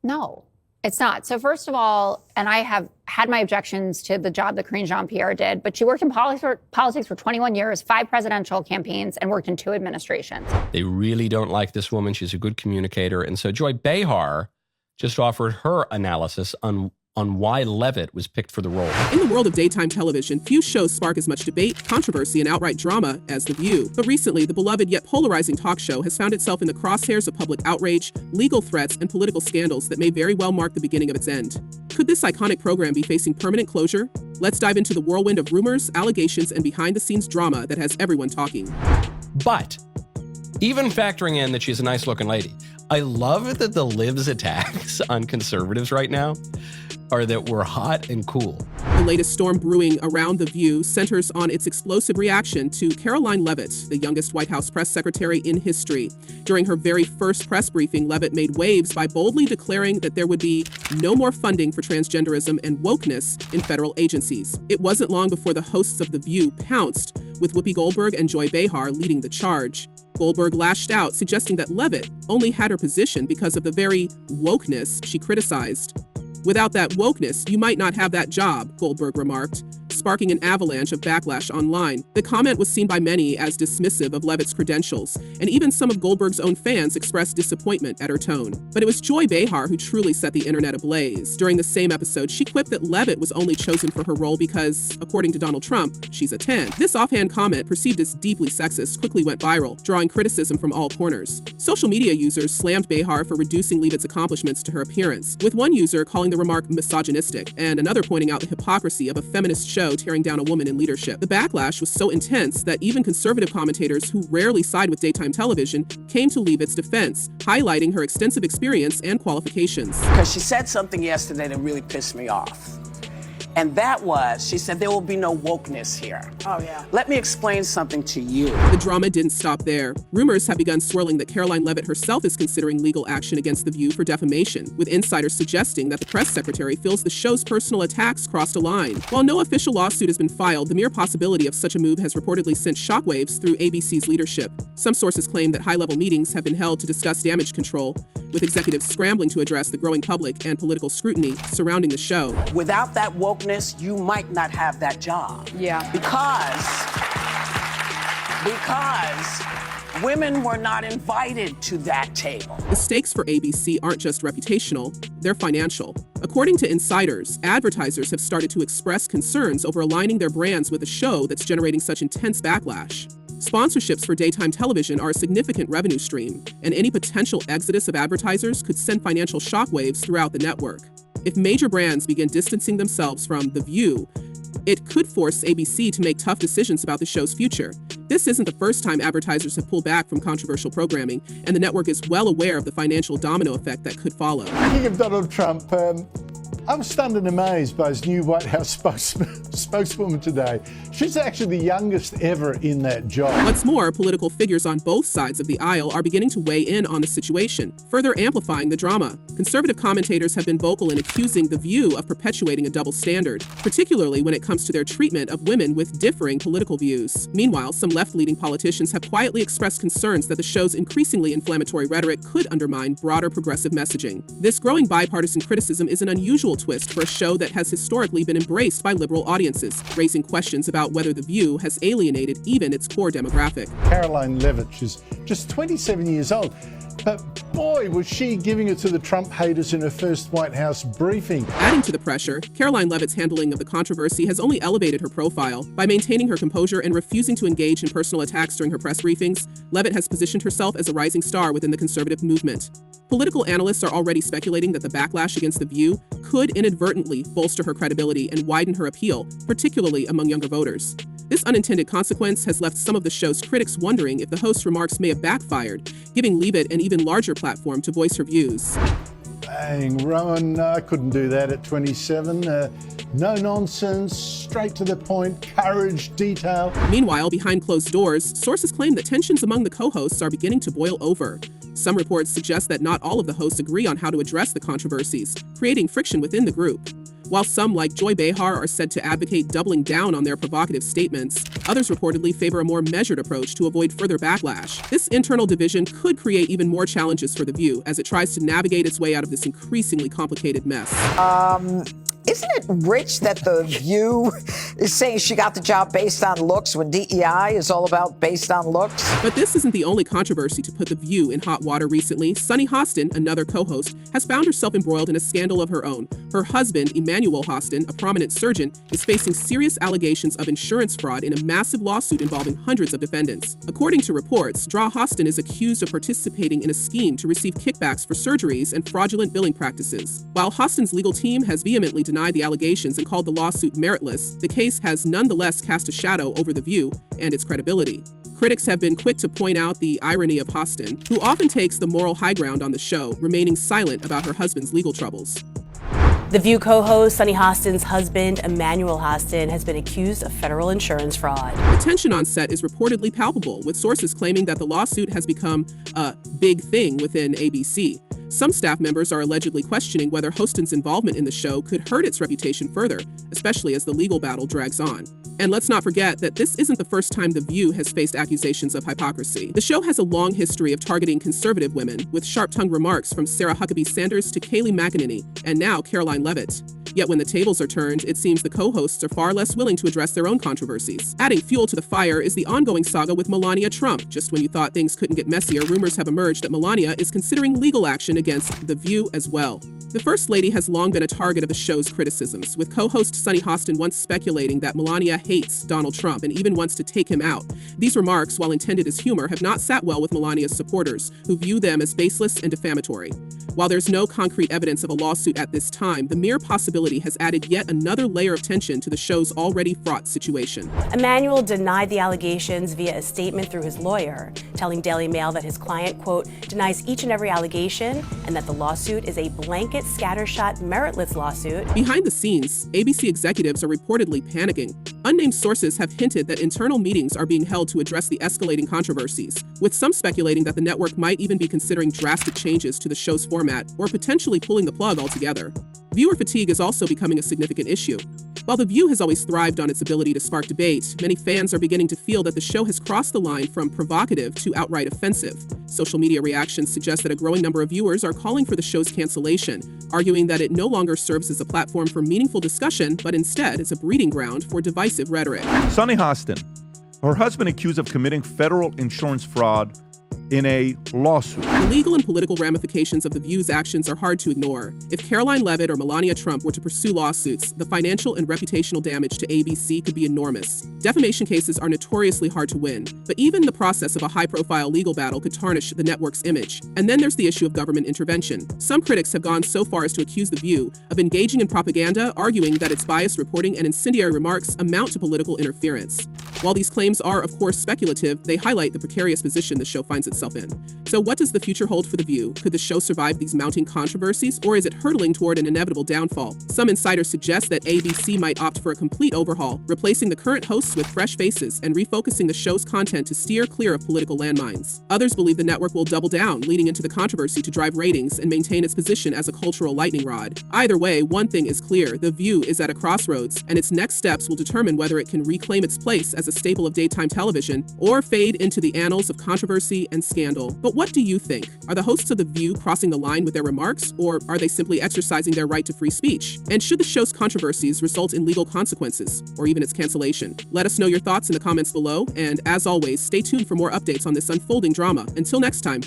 No, it's not. So first of all, and I have had my objections to the job that Karine Jean-Pierre did, but she worked in politics for 21 years, 5 presidential campaigns, and worked in 2 administrations. They really don't like this woman. She's a good communicator. And so Joy Behar just offered her analysis on why Leavitt was picked for the role. In the world of daytime television, few shows spark as much debate, controversy, and outright drama as The View. But recently, the beloved yet polarizing talk show has found itself in the crosshairs of public outrage, legal threats, and political scandals that may very well mark the beginning of its end. Could this iconic program be facing permanent closure? Let's dive into the whirlwind of rumors, allegations, and behind-the-scenes drama that has everyone talking. But even factoring in that she's a nice-looking lady, I love that the Liv's attacks on conservatives right now are that we're hot and cool. The latest storm brewing around The View centers on its explosive reaction to Karoline Leavitt, the youngest White House press secretary in history. During her very first press briefing, Leavitt made waves by boldly declaring that there would be no more funding for transgenderism and wokeness in federal agencies. It wasn't long before the hosts of The View pounced, with Whoopi Goldberg and Joy Behar leading the charge. Goldberg lashed out, suggesting that Leavitt only had her position because of the very wokeness she criticized. "Without that wokeness, you might not have that job," Goldberg remarked, sparking an avalanche of backlash online. The comment was seen by many as dismissive of Leavitt's credentials, and even some of Goldberg's own fans expressed disappointment at her tone. But it was Joy Behar who truly set the internet ablaze. During the same episode, she quipped that Leavitt was only chosen for her role because, according to Donald Trump, she's a 10. This offhand comment, perceived as deeply sexist, quickly went viral, drawing criticism from all corners. Social media users slammed Behar for reducing Leavitt's accomplishments to her appearance, with one user calling the remark misogynistic, and another pointing out the hypocrisy of a feminist show tearing down a woman in leadership. The backlash was so intense that even conservative commentators who rarely side with daytime television came to Leavitt's defense, highlighting her extensive experience and qualifications. Because she said something yesterday that really pissed me off. And that was, she said, there will be no wokeness here. Oh, yeah. Let me explain something to you. The drama didn't stop there. Rumors have begun swirling that Karoline Leavitt herself is considering legal action against The View for defamation, with insiders suggesting that the press secretary feels the show's personal attacks crossed a line. While no official lawsuit has been filed, the mere possibility of such a move has reportedly sent shockwaves through ABC's leadership. Some sources claim that high-level meetings have been held to discuss damage control, with executives scrambling to address the growing public and political scrutiny surrounding the show. Without that wokeness, you might not have that job. Yeah. Because women were not invited to that table. The stakes for ABC aren't just reputational, they're financial. According to insiders, advertisers have started to express concerns over aligning their brands with a show that's generating such intense backlash. Sponsorships for daytime television are a significant revenue stream, and any potential exodus of advertisers could send financial shockwaves throughout the network. If major brands begin distancing themselves from The View, it could force ABC to make tough decisions about the show's future. This isn't the first time advertisers have pulled back from controversial programming, and the network is well aware of the financial domino effect that could follow. Speaking of Donald Trump, I'm stunned and amazed by his new White House spokeswoman today. She's actually the youngest ever in that job. What's more, political figures on both sides of the aisle are beginning to weigh in on the situation, further amplifying the drama. Conservative commentators have been vocal in accusing The View of perpetuating a double standard, particularly when it comes to their treatment of women with differing political views. Meanwhile, some left-leaning politicians have quietly expressed concerns that the show's increasingly inflammatory rhetoric could undermine broader progressive messaging. This growing bipartisan criticism is an unusual twist for a show that has historically been embraced by liberal audiences, raising questions about whether The View has alienated even its core demographic. Karoline Leavitt, she's just 27 years old. But boy, was she giving it to the Trump haters in her first White House briefing. Adding to the pressure, Karoline Leavitt's handling of the controversy has only elevated her profile. By maintaining her composure and refusing to engage in personal attacks during her press briefings, Leavitt has positioned herself as a rising star within the conservative movement. Political analysts are already speculating that the backlash against The View could inadvertently bolster her credibility and widen her appeal, particularly among younger voters. This unintended consequence has left some of the show's critics wondering if the host's remarks may have backfired, giving Leavitt an even larger platform to voice her views. Bang, Rowan, I couldn't do that at 27. No nonsense, straight to the point, courage, detail. Meanwhile, behind closed doors, sources claim that tensions among the co-hosts are beginning to boil over. Some reports suggest that not all of the hosts agree on how to address the controversies, creating friction within the group. While some, like Joy Behar, are said to advocate doubling down on their provocative statements, Others reportedly favor a more measured approach to avoid further backlash. This internal division could create even more challenges for The View as it tries to navigate its way out of this increasingly complicated mess. Isn't it rich that The View is saying she got the job based on looks when DEI is all about based on looks? But this isn't the only controversy to put The View in hot water recently. Sunny Hostin, another co-host, has found herself embroiled in a scandal of her own. Her husband, Emmanuel Hostin, a prominent surgeon, is facing serious allegations of insurance fraud in a massive lawsuit involving hundreds of defendants. According to reports, Draw Hostin is accused of participating in a scheme to receive kickbacks for surgeries and fraudulent billing practices. While Hostin's legal team has vehemently denied the allegations and called the lawsuit meritless, the case has nonetheless cast a shadow over The View and its credibility. Critics have been quick to point out the irony of Hostin, who often takes the moral high ground on the show, remaining silent about her husband's legal troubles. The View co-host Sunny Hostin's husband, Emmanuel Hostin, has been accused of federal insurance fraud. The tension on set is reportedly palpable, with sources claiming that the lawsuit has become a big thing within ABC. Some staff members are allegedly questioning whether Hostin's involvement in the show could hurt its reputation further, especially as the legal battle drags on. And let's not forget that this isn't the first time The View has faced accusations of hypocrisy. The show has a long history of targeting conservative women, with sharp-tongued remarks from Sarah Huckabee Sanders to Kayleigh McEnany, and now Karoline Leavitt. Yet when the tables are turned, it seems the co-hosts are far less willing to address their own controversies. Adding fuel to the fire is the ongoing saga with Melania Trump. Just when you thought things couldn't get messier, rumors have emerged that Melania is considering legal action against The View as well. The First Lady has long been a target of the show's criticisms, with co-host Sunny Hostin once speculating that Melania hates Donald Trump and even wants to take him out. These remarks, while intended as humor, have not sat well with Melania's supporters, who view them as baseless and defamatory. While there's no concrete evidence of a lawsuit at this time, the mere possibility has added yet another layer of tension to the show's already fraught situation. Emmanuel denied the allegations via a statement through his lawyer, telling Daily Mail that his client, quote, denies each and every allegation and that the lawsuit is a blanket scattershot meritless lawsuit. Behind the scenes, ABC executives are reportedly panicking. Unnamed sources have hinted that internal meetings are being held to address the escalating controversies, with some speculating that the network might even be considering drastic changes to the show's format or potentially pulling the plug altogether. Viewer fatigue is also becoming a significant issue. While The View has always thrived on its ability to spark debate, many fans are beginning to feel that the show has crossed the line from provocative to outright offensive. Social media reactions suggest that a growing number of viewers are calling for the show's cancellation, arguing that it no longer serves as a platform for meaningful discussion, but instead is a breeding ground for divisive rhetoric. Sunny Hostin, her husband accused of committing federal insurance fraud in a lawsuit. The legal and political ramifications of The View's actions are hard to ignore. If Karoline Leavitt or Melania Trump were to pursue lawsuits, the financial and reputational damage to ABC could be enormous. Defamation cases are notoriously hard to win, but even the process of a high-profile legal battle could tarnish the network's image. And then there's the issue of government intervention. Some critics have gone so far as to accuse The View of engaging in propaganda, arguing that its biased reporting and incendiary remarks amount to political interference. While these claims are, of course, speculative, they highlight the precarious position the show finds itself in. So what does the future hold for The View? Could the show survive these mounting controversies, or is it hurtling toward an inevitable downfall? Some insiders suggest that ABC might opt for a complete overhaul, replacing the current hosts with fresh faces and refocusing the show's content to steer clear of political landmines. Others believe the network will double down, leading into the controversy to drive ratings and maintain its position as a cultural lightning rod. Either way, one thing is clear: The View is at a crossroads, and its next steps will determine whether it can reclaim its place as a staple of daytime television or fade into the annals of controversy and scandal. But what do you think? Are the hosts of The View crossing the line with their remarks, or are they simply exercising their right to free speech? And should the show's controversies result in legal consequences, or even its cancellation? Let us know your thoughts in the comments below, and as always, stay tuned for more updates on this unfolding drama. Until next time.